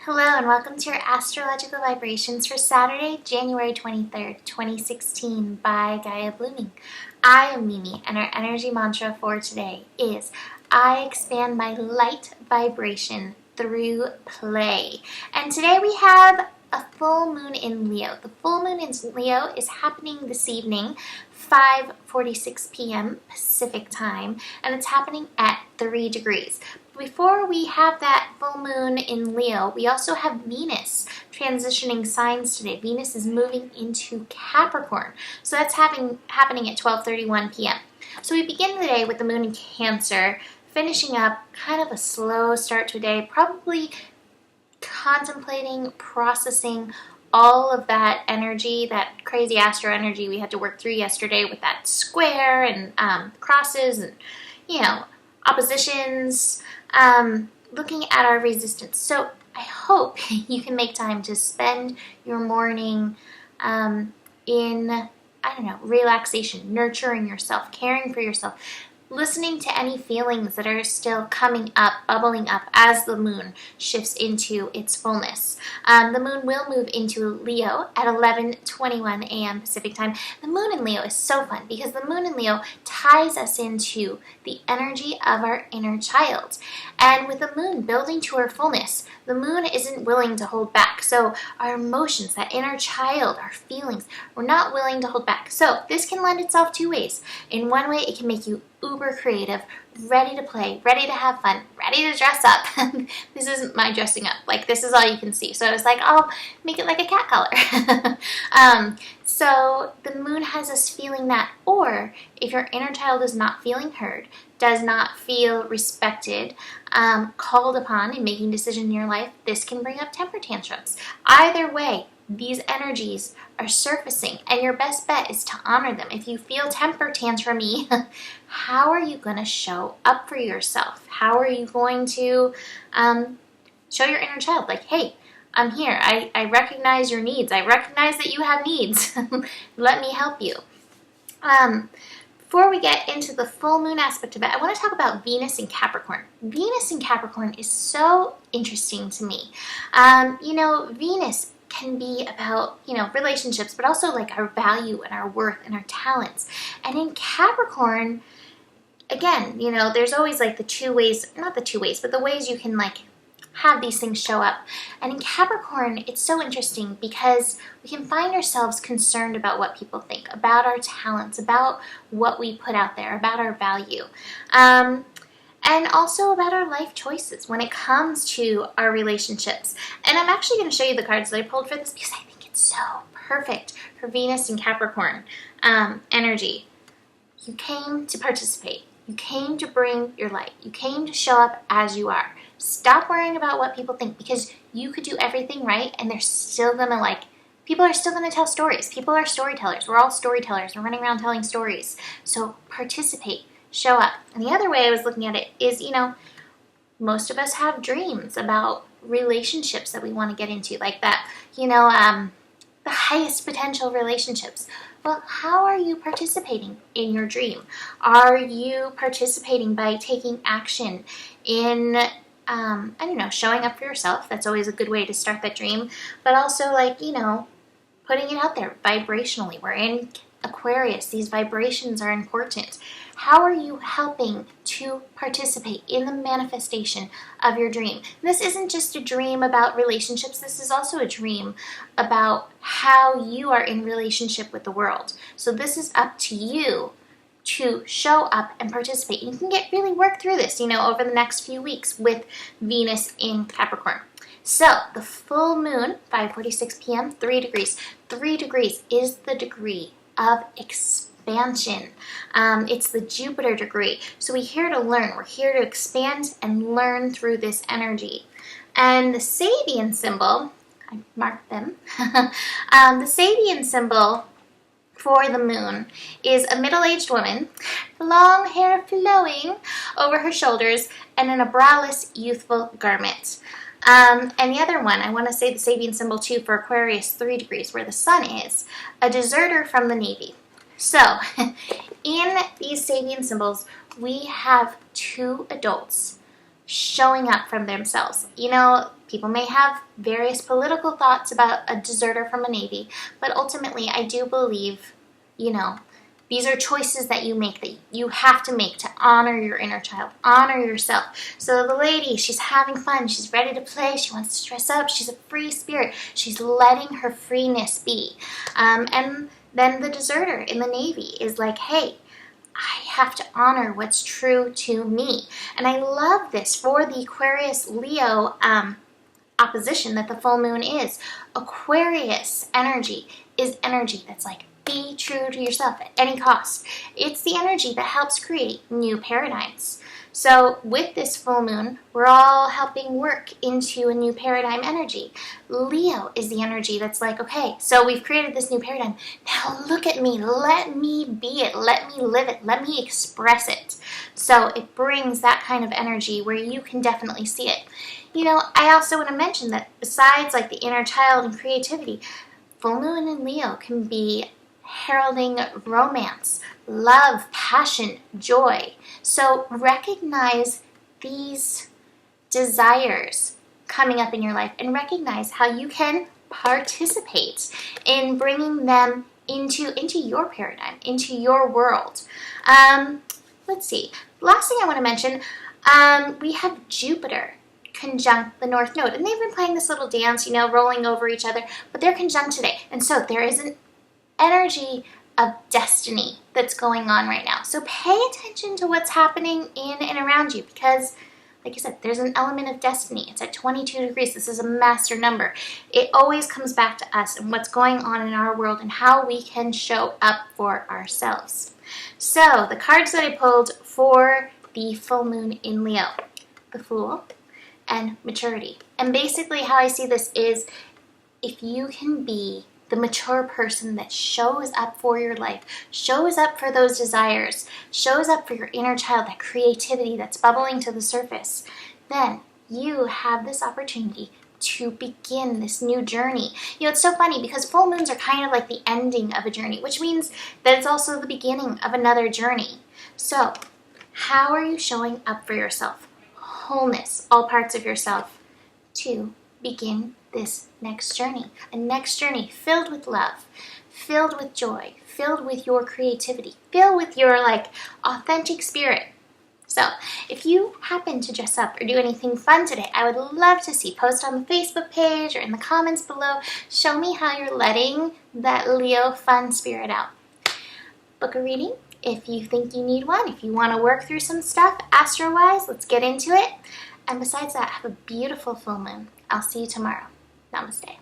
Hello and welcome to your astrological vibrations for Saturday, January 23rd, 2016 by Gaia Blooming. I am Mimi and our energy mantra for today is I expand my light vibration through play. And today we have a full moon in Leo. The full moon in Leo is happening this evening, 5:46 p.m. Pacific time, and it's happening at 3 degrees. Before we have that full moon in Leo, we also have Venus transitioning signs today. Venus is moving into Capricorn, so that's happening at 12:31 p.m. So we begin the day with the moon in Cancer, finishing up kind of a slow start to a day, probably contemplating, processing all of that energy, that crazy astro energy we had to work through yesterday with that square and crosses and, oppositions, looking at our resistance. So I hope you can make time to spend your morning in, relaxation, nurturing yourself, caring for yourself, listening to any feelings that are still coming up, bubbling up as the moon shifts into its fullness. The moon will move into Leo at 11:21 a.m. Pacific time. The moon in Leo is so fun because the moon in Leo ties us into the energy of our inner child. And with the moon building to her fullness, the moon isn't willing to hold back. So our emotions, that inner child, our feelings, we're not willing to hold back. So this can lend itself two ways. In one way, it can make you uber creative, ready to play, ready to have fun, ready to dress up. This isn't my dressing up. Like, this is all you can see. So I was like, I'll make it like a cat collar. So the moon has us feeling that. Or if your inner child is not feeling heard, does not feel respected, called upon in making decisions in your life, this can bring up temper tantrums. Either way, these energies are surfacing, and your best bet is to honor them. If you feel temper tantrumy, how are you going to show up for yourself? How are you going to show your inner child, like, hey, I'm here. I recognize your needs. I recognize that you have needs. Let me help you. Before we get into the full moon aspect of it, I want to talk about Venus in Capricorn. Venus in Capricorn is so interesting to me. Venus can be about, relationships, but also like our value and our worth and our talents. And in Capricorn, again, there's always like the two ways, not the two ways, but the ways you can like have these things show up. And in Capricorn, it's so interesting because we can find ourselves concerned about what people think, about our talents, about what we put out there, about our value. And also about our life choices when it comes to our relationships. And I'm actually going to show you the cards that I pulled for this because I think it's so perfect for Venus and Capricorn energy. You came to participate. You came to bring your light. You came to show up as you are. Stop worrying about what people think because you could do everything right and they're still going to people are still going to tell stories. People are storytellers. We're all storytellers. We're running around telling stories. So participate. Show up. And the other way I was looking at it is, most of us have dreams about relationships that we want to get into, like that, the highest potential relationships. Well, how are you participating in your dream? Are you participating by taking action in, showing up for yourself? That's always a good way to start that dream. But also, putting it out there vibrationally. We're in Aquarius. These vibrations are important. How are you helping to participate in the manifestation of your dream? This isn't just a dream about relationships. This is also a dream about how you are in relationship with the world. So this is up to you to show up and participate. You can really work through this, over the next few weeks with Venus in Capricorn. So the full moon, 5:46 p.m., 3 degrees. 3 degrees is the degree of expansion. It's the Jupiter degree. So we're here to learn. We're here to expand and learn through this energy. And the Sabian symbol, I marked them. The Sabian symbol for the moon is a middle-aged woman, long hair flowing over her shoulders, and in a braless, youthful garment. And the other one, I want to say the Sabian symbol too for Aquarius, 3 degrees, where the sun is, a deserter from the Navy. So, in these Sabian symbols, we have two adults showing up from themselves. People may have various political thoughts about a deserter from a Navy, but ultimately I do believe, you know, these are choices that you make, that you have to make to honor your inner child, honor yourself. So the lady, she's having fun, she's ready to play, she wants to dress up, she's a free spirit, she's letting her freeness be. And then the deserter in the Navy is like, hey, I have to honor what's true to me. And I love this for the Aquarius-Leo opposition that the full moon is. Aquarius energy is energy that's like, be true to yourself at any cost. It's the energy that helps create new paradigms. So with this full moon, we're all helping work into a new paradigm energy. Leo is the energy that's like, okay, so we've created this new paradigm. Now look at me. Let me be it. Let me live it. Let me express it. So it brings that kind of energy where you can definitely see it. You know, I also want to mention that besides like the inner child and creativity, full moon in Leo can be heralding romance, love, passion, joy. So recognize these desires coming up in your life and recognize how you can participate in bringing them into your paradigm, into your world. Let's see. Last thing I want to mention, we have Jupiter conjunct the North Node. And they've been playing this little dance, you know, rolling over each other, but they're conjunct today. And so there is an energy of destiny that's going on right now. So pay attention to what's happening in and around you because, like I said, there's an element of destiny. It's at 22 degrees. This is a master number. It always comes back to us and what's going on in our world and how we can show up for ourselves. So the cards that I pulled for the full moon in Leo, the Fool and Maturity. And basically how I see this is if you can be the mature person that shows up for your life, shows up for those desires, shows up for your inner child, that creativity that's bubbling to the surface, then you have this opportunity to begin this new journey. You know, it's so funny because full moons are kind of like the ending of a journey, which means that it's also the beginning of another journey. So, how are you showing up for yourself? Wholeness, all parts of yourself, to begin this next journey. A next journey filled with love, filled with joy, filled with your creativity, filled with your like authentic spirit. So if you happen to dress up or do anything fun today, I would love to see. Post on the Facebook page or in the comments below. Show me how you're letting that Leo fun spirit out. Book a reading if you think you need one. If you want to work through some stuff astro-wise, let's get into it. And besides that, have a beautiful full moon. I'll see you tomorrow. Namaste.